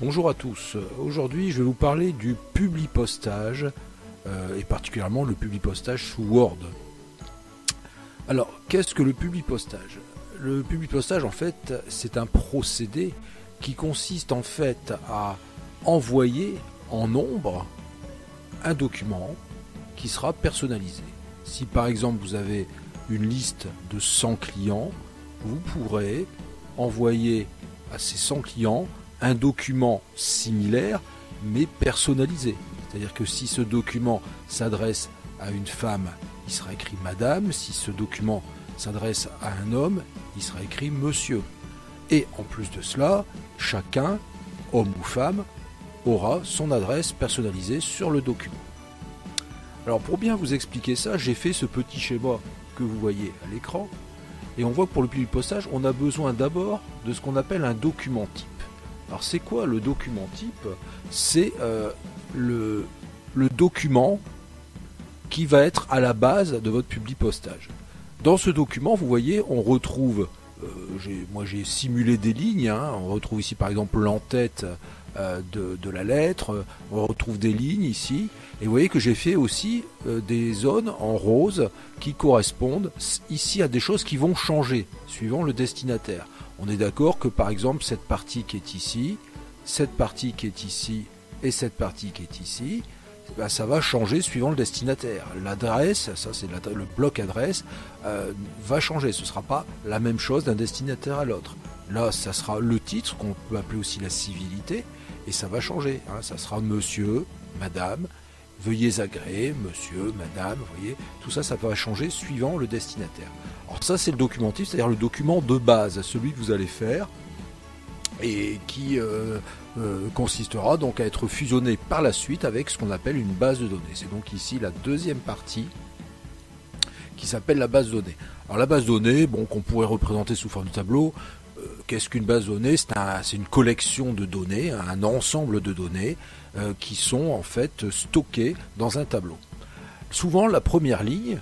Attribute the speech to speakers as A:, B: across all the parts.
A: Bonjour à tous. Aujourd'hui, je vais vous parler du publipostage et particulièrement le publipostage sous Word. Alors, qu'est-ce que le publipostage? Le publipostage, en fait, c'est un procédé qui consiste en fait à envoyer en nombre un document qui sera personnalisé. Si par exemple vous avez une liste de 100 clients, vous pourrez envoyer à ces 100 clients un document similaire mais personnalisé. C'est-à-dire que si ce document s'adresse à une femme, il sera écrit madame. Si ce document s'adresse à un homme, il sera écrit monsieur. Et en plus de cela, chacun, homme ou femme, aura son adresse personnalisée sur le document. Alors pour bien vous expliquer ça, j'ai fait ce petit schéma que vous voyez à l'écran. Et on voit que pour le publipostage, on a besoin d'abord de ce qu'on appelle un document type. Alors c'est quoi le document type? C'est le document qui va être à la base de votre publipostage. Dans ce document, vous voyez, on retrouve, moi j'ai simulé des lignes, on retrouve ici par exemple l'entête de la lettre, on retrouve des lignes ici, et vous voyez que j'ai fait aussi des zones en rose qui correspondent ici à des choses qui vont changer suivant le destinataire. On est d'accord que par exemple cette partie qui est ici, cette partie qui est ici et cette partie qui est ici, ben, ça va changer suivant le destinataire. L'adresse, ça c'est le bloc adresse, va changer. Ce ne sera pas la même chose d'un destinataire à l'autre. Là, ça sera le titre qu'on peut appeler aussi la civilité et ça va changer. Ça sera monsieur, madame, veuillez agréer, monsieur, madame, vous voyez, tout ça, ça va changer suivant le destinataire. Alors ça, c'est le document type, c'est-à-dire le document de base, celui que vous allez faire et qui consistera donc à être fusionné par la suite avec ce qu'on appelle une base de données. C'est donc ici la deuxième partie qui s'appelle la base de données. Alors la base de données, bon, qu'on pourrait représenter sous forme de tableau. Qu'est-ce qu'une base de données? C'est une collection de données, un ensemble de données qui sont en fait stockées dans un tableau. Souvent, la première ligne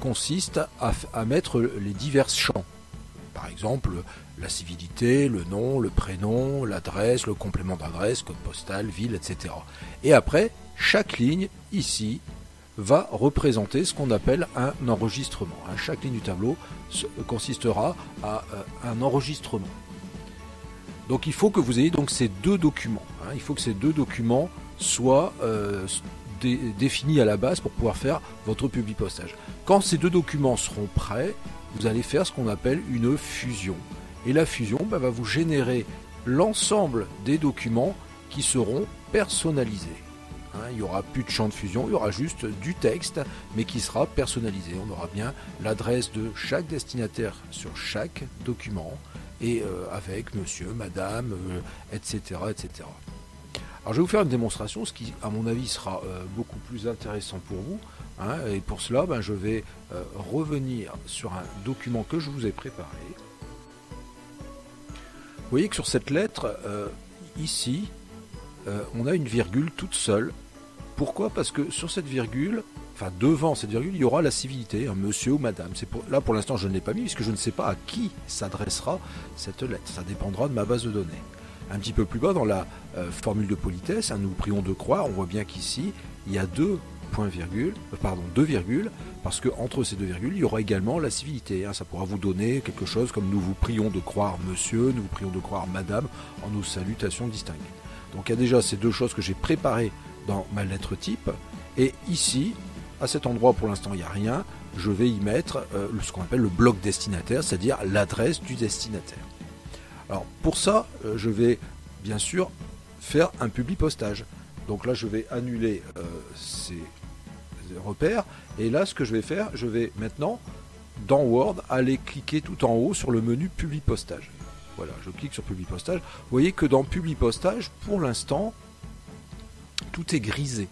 A: consiste à mettre les divers champs. Par exemple, la civilité, le nom, le prénom, l'adresse, le complément d'adresse, code postal, ville, etc. Et après, chaque ligne, ici, va représenter ce qu'on appelle un enregistrement. Chaque ligne du tableau consistera à un enregistrement. Donc il faut que vous ayez donc ces deux documents. Il faut que ces deux documents soient définis à la base pour pouvoir faire votre publipostage. Quand ces deux documents seront prêts, vous allez faire ce qu'on appelle une fusion. Et la fusion va vous générer l'ensemble des documents qui seront personnalisés. Il n'y aura plus de champ de fusion, il y aura juste du texte, mais qui sera personnalisé. On aura bien l'adresse de chaque destinataire sur chaque document, et avec monsieur, madame, etc., etc. Alors je vais vous faire une démonstration, ce qui, à mon avis, sera beaucoup plus intéressant pour vous. Et pour cela, je vais revenir sur un document que je vous ai préparé. Vous voyez que sur cette lettre, ici, on a une virgule toute seule. Pourquoi? Parce que sur cette virgule, enfin devant cette virgule, il y aura la civilité, monsieur ou madame. Là pour l'instant je ne l'ai pas mis puisque je ne sais pas à qui s'adressera cette lettre. Ça dépendra de ma base de données. Un petit peu plus bas dans la formule de politesse, nous prions de croire, on voit bien qu'ici il y a deux virgules, parce qu'entre ces deux virgules, il y aura également la civilité. Ça pourra vous donner quelque chose comme nous vous prions de croire monsieur, nous vous prions de croire madame, en nos salutations distinguées. Donc il y a déjà ces deux choses que j'ai préparées dans ma lettre type, et ici, à cet endroit pour l'instant il n'y a rien, je vais y mettre ce qu'on appelle le bloc destinataire, c'est-à-dire l'adresse du destinataire. Alors pour ça, je vais bien sûr faire un publipostage. Donc là je vais annuler ces repères, et là ce que je vais faire, je vais maintenant dans Word aller cliquer tout en haut sur le menu publipostage. Voilà, je clique sur publipostage. Vous voyez que dans publipostage, pour l'instant, tout est grisé.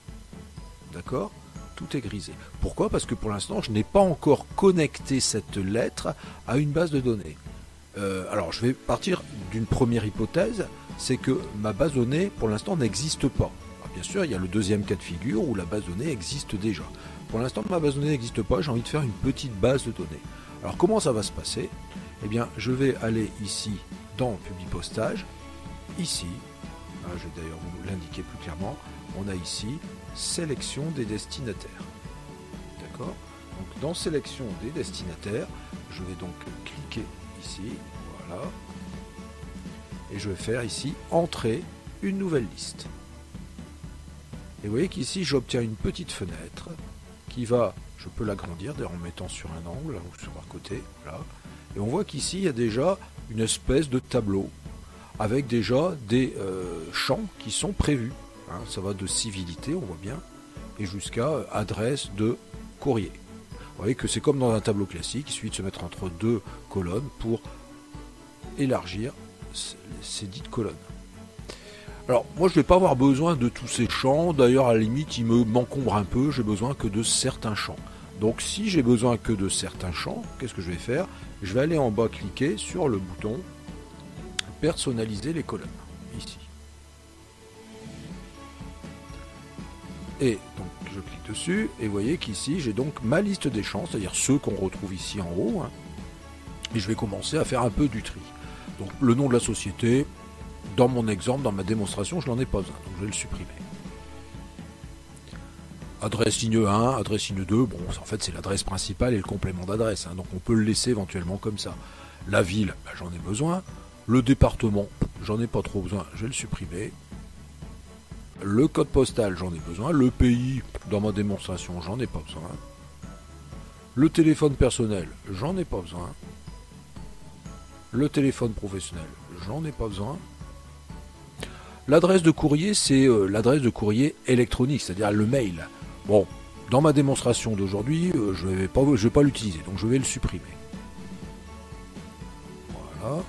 A: D'accord? Tout est grisé. Pourquoi? Parce que pour l'instant, je n'ai pas encore connecté cette lettre à une base de données. Alors, je vais partir d'une première hypothèse, c'est que ma base de données, pour l'instant, n'existe pas. Alors, bien sûr, il y a le deuxième cas de figure où la base de données existe déjà. Pour l'instant, ma base de données n'existe pas, j'ai envie de faire une petite base de données. Alors, comment ça va se passer? Eh bien, je vais aller ici dans publipostage, ici, Je vais d'ailleurs vous l'indiquer plus clairement. On a ici sélection des destinataires. D'accord? Donc dans sélection des destinataires, je vais donc cliquer ici, voilà, et je vais faire ici entrer une nouvelle liste. Et vous voyez qu'ici j'obtiens une petite fenêtre qui va, je peux l'agrandir d'ailleurs en mettant sur un angle ou sur un côté, voilà. Et on voit qu'ici il y a déjà une espèce de tableau avec déjà des champs qui sont prévus. Ça va de civilité, on voit bien, et jusqu'à adresse de courrier. Vous voyez que c'est comme dans un tableau classique, il suffit de se mettre entre deux colonnes pour élargir ces dites colonnes. Alors moi je ne vais pas avoir besoin de tous ces champs, d'ailleurs à la limite ils m'encombrent un peu, j'ai besoin que de certains champs. Donc si j'ai besoin que de certains champs, qu'est-ce que je vais faire? Je vais aller en bas cliquer sur le bouton personnaliser les colonnes, ici. Et donc je clique dessus et vous voyez qu'ici j'ai donc ma liste des champs, c'est-à-dire ceux qu'on retrouve ici en haut. Et je vais commencer à faire un peu du tri. Donc le nom de la société, dans mon exemple, dans ma démonstration, je n'en ai pas besoin, donc je vais le supprimer. Adresse signe 1, adresse signe 2, bon en fait c'est l'adresse principale et le complément d'adresse, donc on peut le laisser éventuellement comme ça. La ville, j'en ai besoin. Le département, j'en ai pas trop besoin, je vais le supprimer. Le code postal, j'en ai besoin. Le pays, dans ma démonstration, j'en ai pas besoin. Le téléphone personnel, j'en ai pas besoin. Le téléphone professionnel, j'en ai pas besoin. L'adresse de courrier, c'est l'adresse de courrier électronique, c'est-à-dire le mail. Bon, dans ma démonstration d'aujourd'hui, je vais pas l'utiliser, donc je vais le supprimer. Voilà.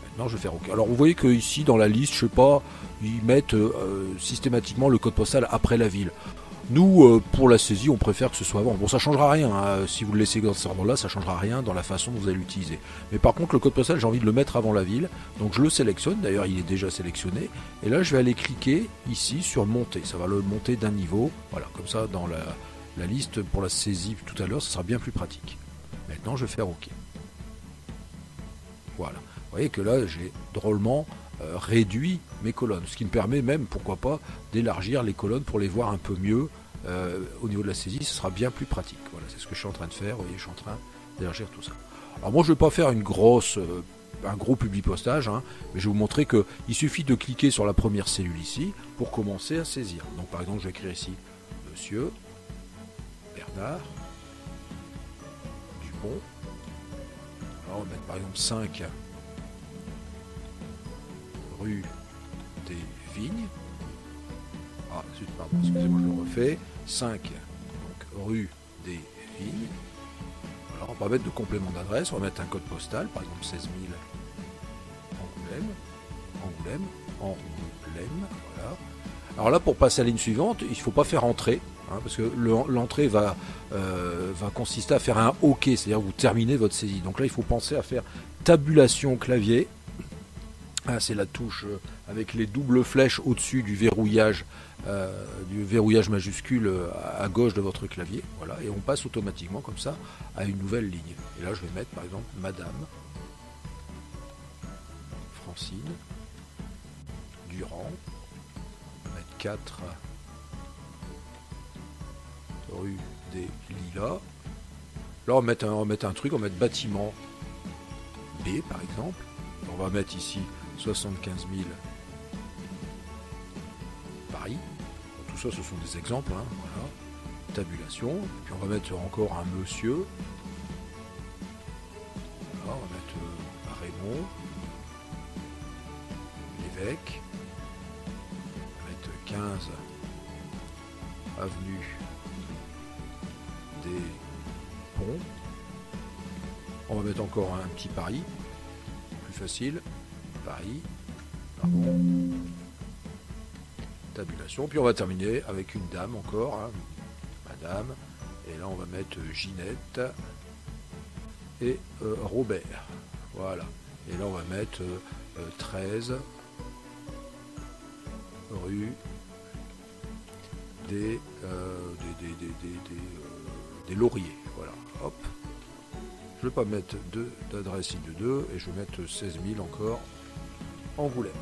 A: Maintenant, je vais faire OK. Alors, vous voyez qu'ici, dans la liste, je sais pas, ils mettent systématiquement le code postal après la ville. Nous, pour la saisie, on préfère que ce soit avant. Bon, ça changera rien. Si vous le laissez dans ce ordre-là, ça changera rien dans la façon dont vous allez l'utiliser. Mais par contre, le code postal, j'ai envie de le mettre avant la ville. Donc, je le sélectionne. D'ailleurs, il est déjà sélectionné. Et là, je vais aller cliquer ici sur monter. Ça va le monter d'un niveau. Voilà, comme ça, dans la liste pour la saisie tout à l'heure, ça sera bien plus pratique. Maintenant, je vais faire OK. Voilà. Vous voyez que là, j'ai drôlement réduit mes colonnes, ce qui me permet même, pourquoi pas, d'élargir les colonnes pour les voir un peu mieux au niveau de la saisie, ce sera bien plus pratique. Voilà, c'est ce que je suis en train de faire, vous voyez, je suis en train d'élargir tout ça. Alors moi, je ne vais pas faire un gros publipostage, mais je vais vous montrer qu'il suffit de cliquer sur la première cellule ici pour commencer à saisir. Donc par exemple, je vais écrire ici, Monsieur Bernard Dupont. Alors on va mettre par exemple 5 rue des Vignes. Ah, pardon, excusez-moi, je le refais. 5, donc rue des Vignes. Alors, on va mettre de complément d'adresse, on va mettre un code postal, par exemple 16 000 Angoulême, voilà. Alors là, pour passer à la ligne suivante, il ne faut pas faire entrer, parce que l'entrée va consister à faire un OK, c'est-à-dire que vous terminez votre saisie. Donc là, il faut penser à faire tabulation clavier. C'est la touche avec les doubles flèches au-dessus du verrouillage majuscule à gauche de votre clavier. Voilà, et on passe automatiquement comme ça à une nouvelle ligne. Et là, je vais mettre par exemple Madame Francine Durand. On va mettre 4 rue des Lilas. Là, on va mettre un truc, on va mettre bâtiment B par exemple. On va mettre ici 75 000 Paris. Tout ça, ce sont des exemples. Voilà. Tabulation. Et puis on va mettre encore un monsieur. Voilà, on va mettre Raymond. L'évêque. On va mettre 15 avenue des Ponts. On va mettre encore un petit Paris. Plus facile. Paris, pardon, tabulation, puis on va terminer avec une dame encore, Madame, et là on va mettre Ginette et Robert, voilà, et là on va mettre 13 rue des Lauriers, voilà, hop, je vais pas mettre d'adresse signe 2 et je vais mettre 16 000 encore Angoulême.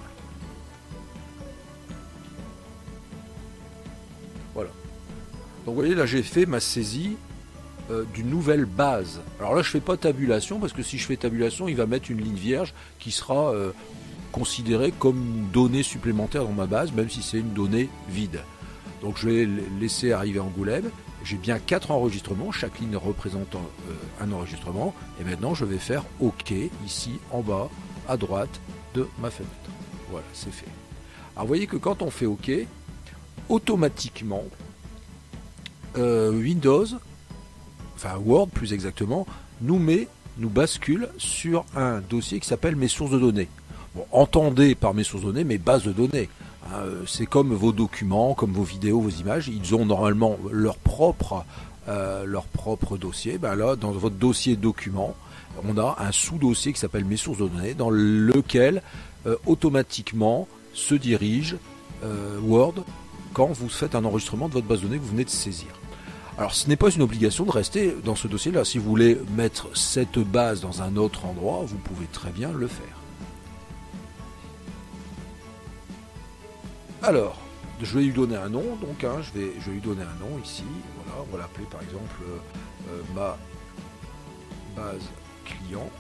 A: Donc vous voyez, là j'ai fait ma saisie d'une nouvelle base. Alors là je fais pas tabulation, parce que si je fais tabulation, il va mettre une ligne vierge qui sera considérée comme une donnée supplémentaire dans ma base, même si c'est une donnée vide. Donc je vais laisser arriver Angoulême. J'ai bien 4 enregistrements, chaque ligne représentant un enregistrement. Et maintenant je vais faire OK ici en bas à droite de ma fenêtre. Voilà, c'est fait. Alors vous voyez que quand on fait OK, automatiquement Windows, enfin Word plus exactement, nous bascule sur un dossier qui s'appelle mes sources de données. Bon, entendez par mes sources de données mes bases de données. C'est comme vos documents, comme vos vidéos, vos images, ils ont normalement leur propre dossier. Ben là, dans votre dossier document, on a un sous-dossier qui s'appelle mes sources de données, dans lequel automatiquement se dirige Word quand vous faites un enregistrement de votre base de données que vous venez de saisir. Alors ce n'est pas une obligation de rester dans ce dossier-là. Si vous voulez mettre cette base dans un autre endroit, vous pouvez très bien le faire. Alors, je vais lui donner un nom, donc je vais lui donner un nom ici. Voilà, on va l'appeler par exemple ma base client.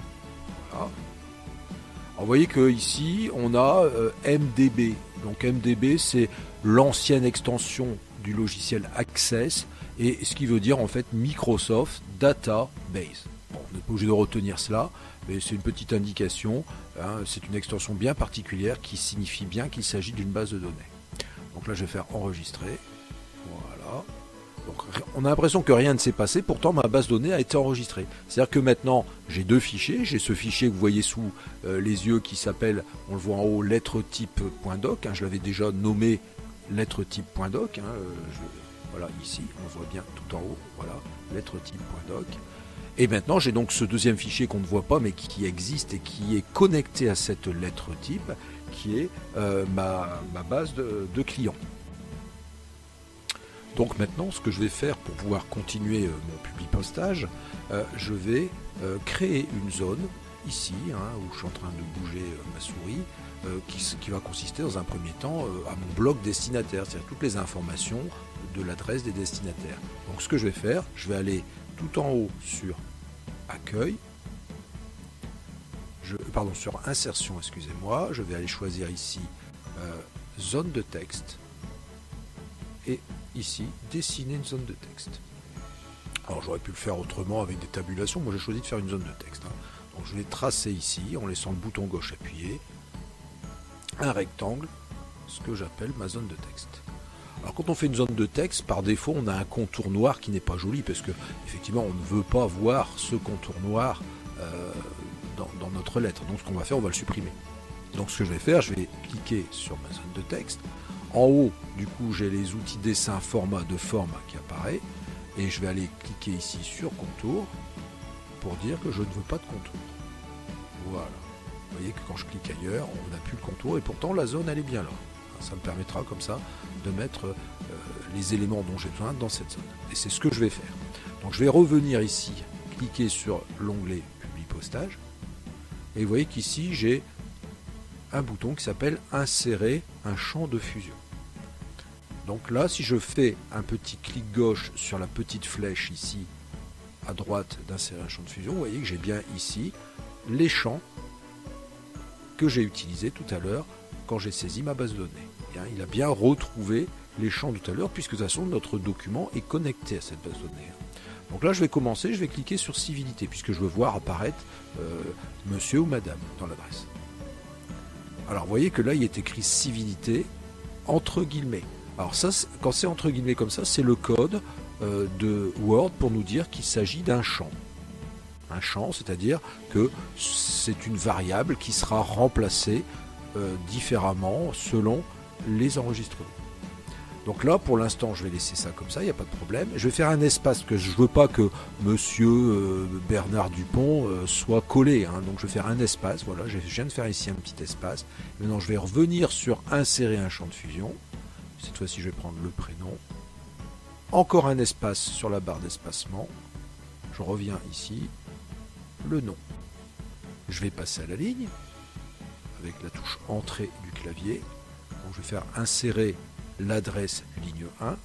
A: Voilà. Alors, vous voyez que ici on a MDB. Donc MDB, c'est l'ancienne extension du logiciel Access, et ce qui veut dire en fait Microsoft Database. Bon, on n'est pas obligé de retenir cela, mais c'est une petite indication. C'est une extension bien particulière qui signifie bien qu'il s'agit d'une base de données. Donc là je vais faire enregistrer. Voilà. Donc, on a l'impression que rien ne s'est passé, pourtant ma base de données a été enregistrée. C'est-à-dire que maintenant j'ai deux fichiers. J'ai ce fichier que vous voyez sous les yeux qui s'appelle, on le voit en haut, lettre-type.doc. Je l'avais déjà nommé lettre-type.doc. Voilà, ici, on voit bien tout en haut. Voilà, lettre-type.doc. Et maintenant, j'ai donc ce deuxième fichier qu'on ne voit pas, mais qui existe et qui est connecté à cette lettre type, qui est ma base de clients. Donc maintenant, ce que je vais faire pour pouvoir continuer mon publipostage, je vais créer une zone, ici, où je suis en train de bouger ma souris, qui va consister dans un premier temps à mon bloc destinataire, c'est-à-dire toutes les informations de l'adresse des destinataires. Donc ce que je vais faire, je vais aller tout en haut sur accueil, sur insertion, excusez-moi, je vais aller choisir ici zone de texte et ici dessiner une zone de texte. Alors j'aurais pu le faire autrement avec des tabulations, moi j'ai choisi de faire une zone de texte. Donc je vais tracer ici en laissant le bouton gauche appuyé un rectangle, ce que j'appelle ma zone de texte. Alors quand on fait une zone de texte, par défaut, on a un contour noir qui n'est pas joli, parce que effectivement, on ne veut pas voir ce contour noir dans notre lettre. Donc ce qu'on va faire, on va le supprimer. Donc ce que je vais faire, je vais cliquer sur ma zone de texte. En haut, du coup, j'ai les outils dessin format de forme qui apparaît, et je vais aller cliquer ici sur contour pour dire que je ne veux pas de contour. Voilà. Vous voyez que quand je clique ailleurs, on n'a plus le contour, et pourtant la zone, elle est bien là. Ça me permettra comme ça de mettre les éléments dont j'ai besoin dans cette zone. Et c'est ce que je vais faire. Donc je vais revenir ici, cliquer sur l'onglet Publipostage. Et vous voyez qu'ici j'ai un bouton qui s'appelle Insérer un champ de fusion. Donc là, si je fais un petit clic gauche sur la petite flèche ici, à droite d'insérer un champ de fusion, vous voyez que j'ai bien ici les champs que j'ai utilisés tout à l'heure quand j'ai saisi ma base de données. Il a bien retrouvé les champs tout à l'heure, puisque de toute façon notre document est connecté à cette base de données. Donc là je vais commencer, je vais cliquer sur civilité, puisque je veux voir apparaître monsieur ou madame dans l'adresse. Alors vous voyez que là il est écrit civilité entre guillemets. Alors ça, quand c'est entre guillemets comme ça, c'est le code de Word pour nous dire qu'il s'agit d'un champ. Un champ, c'est-à-dire que c'est une variable qui sera remplacée différemment selon les enregistrements. Donc là, pour l'instant, je vais laisser ça comme ça, il n'y a pas de problème. Je vais faire un espace, parce que je ne veux pas que monsieur Bernard Dupont soit collé. Donc je vais faire un espace, voilà, je viens de faire ici un petit espace. Maintenant, je vais revenir sur insérer un champ de fusion. Cette fois-ci, je vais prendre le prénom. Encore un espace sur la barre d'espacement. Je reviens ici, le nom. Je vais passer à la ligne avec la touche entrée du clavier. Donc je vais faire insérer l'adresse ligne 1.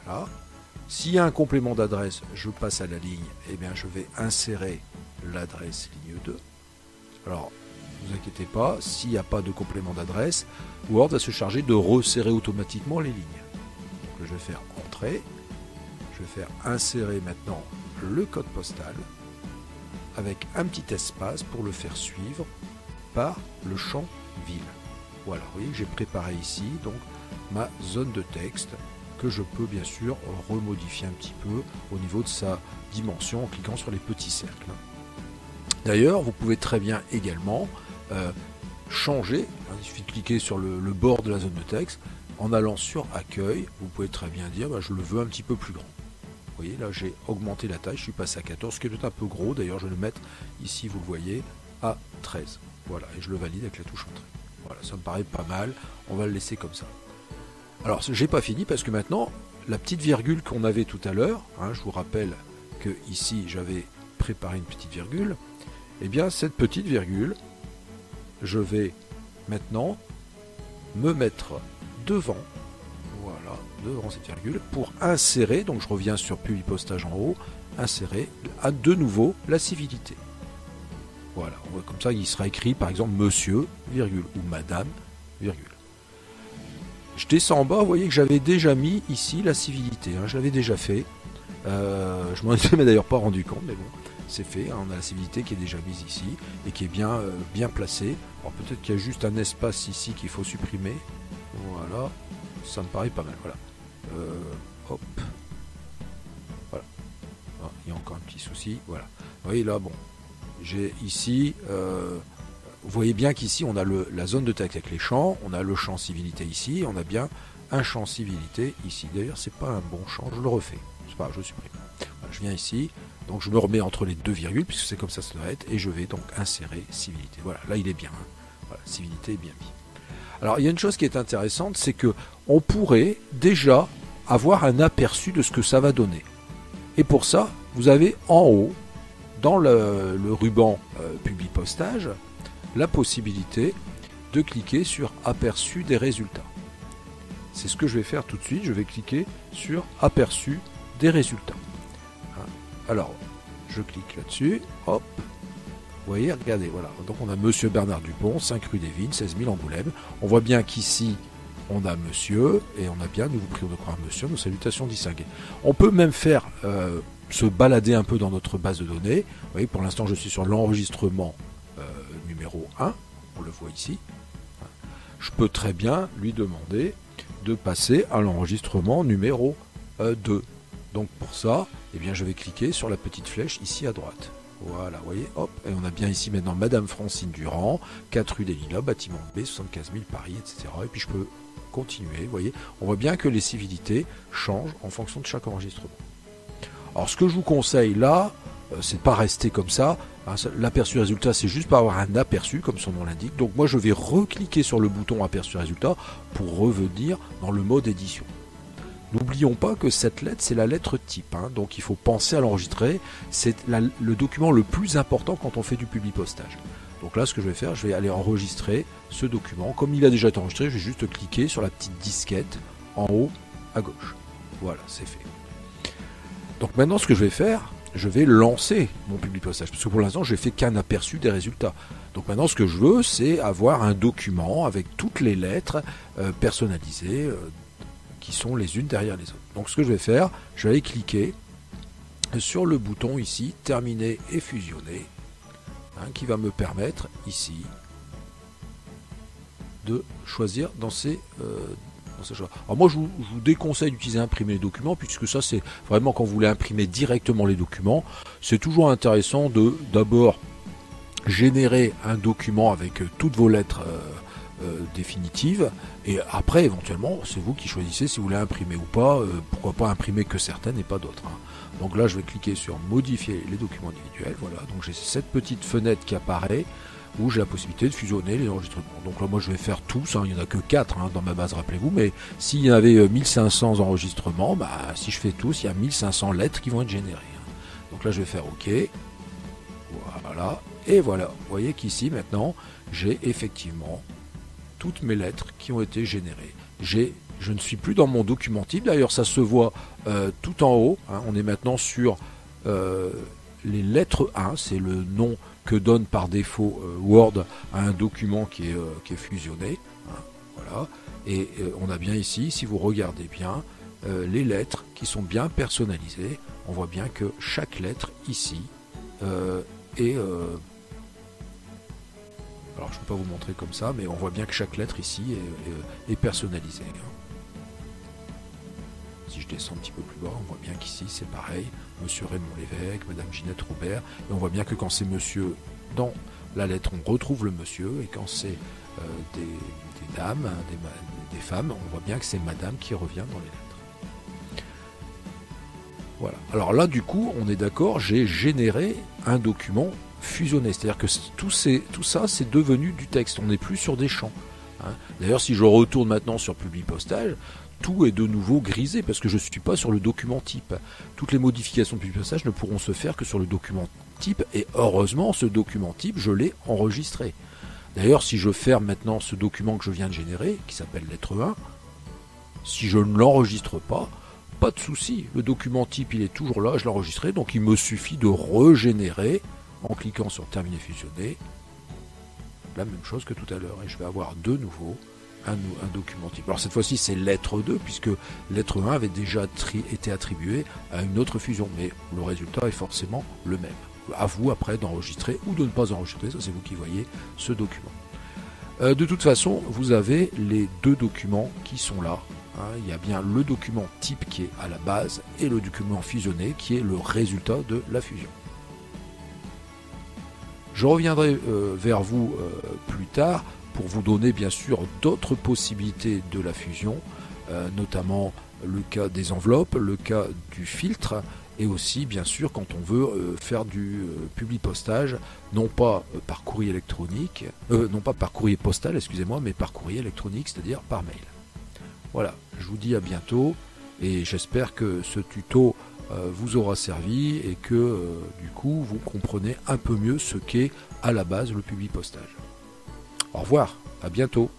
A: Voilà. S'il y a un complément d'adresse, je passe à la ligne, et bien je vais insérer l'adresse ligne 2. Alors, ne vous inquiétez pas, s'il n'y a pas de complément d'adresse, Word va se charger de resserrer automatiquement les lignes. Donc, je vais faire Entrée, je vais faire insérer maintenant le code postal, avec un petit espace pour le faire suivre par le champ ville. Voilà, vous voyez que j'ai préparé ici donc ma zone de texte que je peux bien sûr remodifier un petit peu au niveau de sa dimension en cliquant sur les petits cercles. D'ailleurs, vous pouvez très bien également changer, il suffit de cliquer sur le bord de la zone de texte, en allant sur Accueil, vous pouvez très bien dire je le veux un petit peu plus grand. Vous voyez, là j'ai augmenté la taille, je suis passé à 14, ce qui est peut-être un peu gros, d'ailleurs je vais le mettre ici, vous le voyez, à 13. Voilà, et je le valide avec la touche Entrée. Voilà, ça me paraît pas mal, on va le laisser comme ça. Alors, j'ai pas fini parce que maintenant, la petite virgule qu'on avait tout à l'heure, je vous rappelle que ici j'avais préparé une petite virgule, et bien cette petite virgule, je vais maintenant me mettre devant, voilà, devant cette virgule, pour insérer, donc je reviens sur Publipostage en haut, insérer à de nouveau la civilité. Voilà, comme ça il sera écrit par exemple monsieur, virgule, ou madame, virgule. Je descends en bas, vous voyez que j'avais déjà mis ici la civilité, je l'avais déjà fait. Je m'en étais d'ailleurs pas rendu compte, mais bon, c'est fait. On a la civilité qui est déjà mise ici et qui est bien placée. Alors peut-être qu'il y a juste un espace ici qu'il faut supprimer. Voilà, ça me paraît pas mal. Voilà. Hop. Voilà. Ah, il y a encore un petit souci. Voilà. Vous voyez là, bon, j'ai ici. Vous voyez bien qu'ici on a la zone de texte avec les champs, on a le champ civilité ici, on a bien un champ civilité ici. D'ailleurs c'est pas un bon champ, je le refais, c'est pas grave, je supprime. Voilà, je viens ici, donc je me remets entre les deux virgules, puisque c'est comme ça doit être, et je vais donc insérer civilité. Voilà, là il est bien, voilà, civilité est bien mis. Alors il y a une chose qui est intéressante, c'est que on pourrait déjà avoir un aperçu de ce que ça va donner. Et pour ça, vous avez en haut, dans le ruban Publipostage, la possibilité de cliquer sur Aperçu des résultats. C'est ce que je vais faire tout de suite, je vais cliquer sur Aperçu des résultats. Alors, je clique là-dessus, hop, vous voyez, regardez, voilà, donc on a Monsieur Bernard Dupont, 5 rue des Vignes, 16 000 Angoulême. On voit bien qu'ici, on a Monsieur, et on a bien, nous vous prions de croire Monsieur, nos salutations distinguées. On peut même faire, se balader un peu dans notre base de données. Vous voyez, pour l'instant, je suis sur l'enregistrement numéro 1, on le voit ici. Je peux très bien lui demander de passer à l'enregistrement numéro 2. Donc pour ça, eh bien, je vais cliquer sur la petite flèche ici à droite. Voilà, vous voyez, hop, et on a bien ici maintenant Madame Francine Durand, 4 rue des Lilas, bâtiment B, 75 000 Paris, etc. Et puis je peux continuer, vous voyez. On voit bien que les civilités changent en fonction de chaque enregistrement. Alors ce que je vous conseille là, c'est de pas rester comme ça. L'aperçu résultat, c'est juste pour avoir un aperçu, comme son nom l'indique. Donc moi, je vais recliquer sur le bouton aperçu résultat pour revenir dans le mode édition. N'oublions pas que cette lettre, c'est la lettre type. Donc il faut penser à l'enregistrer. C'est le document le plus important quand on fait du Publipostage. Donc là, ce que je vais faire, je vais aller enregistrer ce document. Comme il a déjà été enregistré, je vais juste cliquer sur la petite disquette en haut à gauche. Voilà, c'est fait. Donc maintenant, ce que je vais faire, je vais lancer mon Publipostage, parce que pour l'instant, je n'ai fait qu'un aperçu des résultats. Donc maintenant, ce que je veux, c'est avoir un document avec toutes les lettres personnalisées qui sont les unes derrière les autres. Donc ce que je vais faire, je vais aller cliquer sur le bouton ici, terminer et fusionner, qui va me permettre ici de choisir dans ces choix. Alors moi je vous déconseille d'utiliser imprimer les documents, puisque ça c'est vraiment quand vous voulez imprimer directement les documents, c'est toujours intéressant de d'abord générer un document avec toutes vos lettres définitives, et après éventuellement c'est vous qui choisissez si vous voulez imprimer ou pas, pourquoi pas imprimer que certaines et pas d'autres. Donc là je vais cliquer sur modifier les documents individuels, voilà, donc j'ai cette petite fenêtre qui apparaît où j'ai la possibilité de fusionner les enregistrements. Donc là moi je vais faire tous, il n'y en a que 4 dans ma base, rappelez-vous, mais s'il y en avait 1500 enregistrements, si je fais tous, il y a 1500 lettres qui vont être générées. Donc là je vais faire OK, voilà, et voilà, vous voyez qu'ici maintenant j'ai effectivement toutes mes lettres qui ont été générées. J'ai je ne suis plus dans mon document type. D'ailleurs, ça se voit tout en haut. Hein. On est maintenant sur les lettres 1. C'est le nom que donne par défaut Word à un document qui est fusionné. Hein. Voilà. Et on a bien ici, si vous regardez bien, les lettres qui sont bien personnalisées. On voit bien que chaque lettre ici est... alors je ne peux pas vous montrer comme ça, mais on voit bien que chaque lettre ici est personnalisée. Si je descends un petit peu plus bas, on voit bien qu'ici c'est pareil. Monsieur Raymond Lévesque, Madame Ginette Robert. Et on voit bien que quand c'est monsieur dans la lettre, on retrouve le monsieur. Et quand c'est des dames, des femmes, on voit bien que c'est Madame qui revient dans les lettres. Voilà. Alors là, du coup, on est d'accord, j'ai généré un document fusionné. C'est-à-dire que tout ça, c'est devenu du texte. On n'est plus sur des champs. Hein. D'ailleurs, si je retourne maintenant sur Publipostage, tout est de nouveau grisé parce que je ne suis pas sur le document type. Toutes les modifications de Publipostage ne pourront se faire que sur le document type. Et heureusement, ce document type, je l'ai enregistré. D'ailleurs, si je ferme maintenant ce document que je viens de générer, qui s'appelle lettre 1, si je ne l'enregistre pas de souci. Le document type, il est toujours là, je l'ai enregistré. Donc, il me suffit de régénérer en cliquant sur Terminer fusionner, la même chose que tout à l'heure. Et je vais avoir de nouveau un document type. Alors cette fois-ci, c'est lettre 2, puisque lettre 1 avait déjà été attribuée à une autre fusion. Mais le résultat est forcément le même. À vous, après, d'enregistrer ou de ne pas enregistrer. Ça, c'est vous qui voyez ce document. De toute façon, vous avez les deux documents qui sont là. Hein, il y a bien le document type qui est à la base et le document fusionné qui est le résultat de la fusion. Je reviendrai vers vous plus tard pour vous donner bien sûr d'autres possibilités de la fusion, notamment le cas des enveloppes, le cas du filtre, et aussi bien sûr quand on veut faire du publipostage, non pas par courrier électronique, non pas par courrier postal, excusez-moi, mais par courrier électronique, c'est-à-dire par mail. Voilà, je vous dis à bientôt et j'espère que ce tuto vous aura servi et que du coup vous comprenez un peu mieux ce qu'est à la base le publipostage. Au revoir, à bientôt.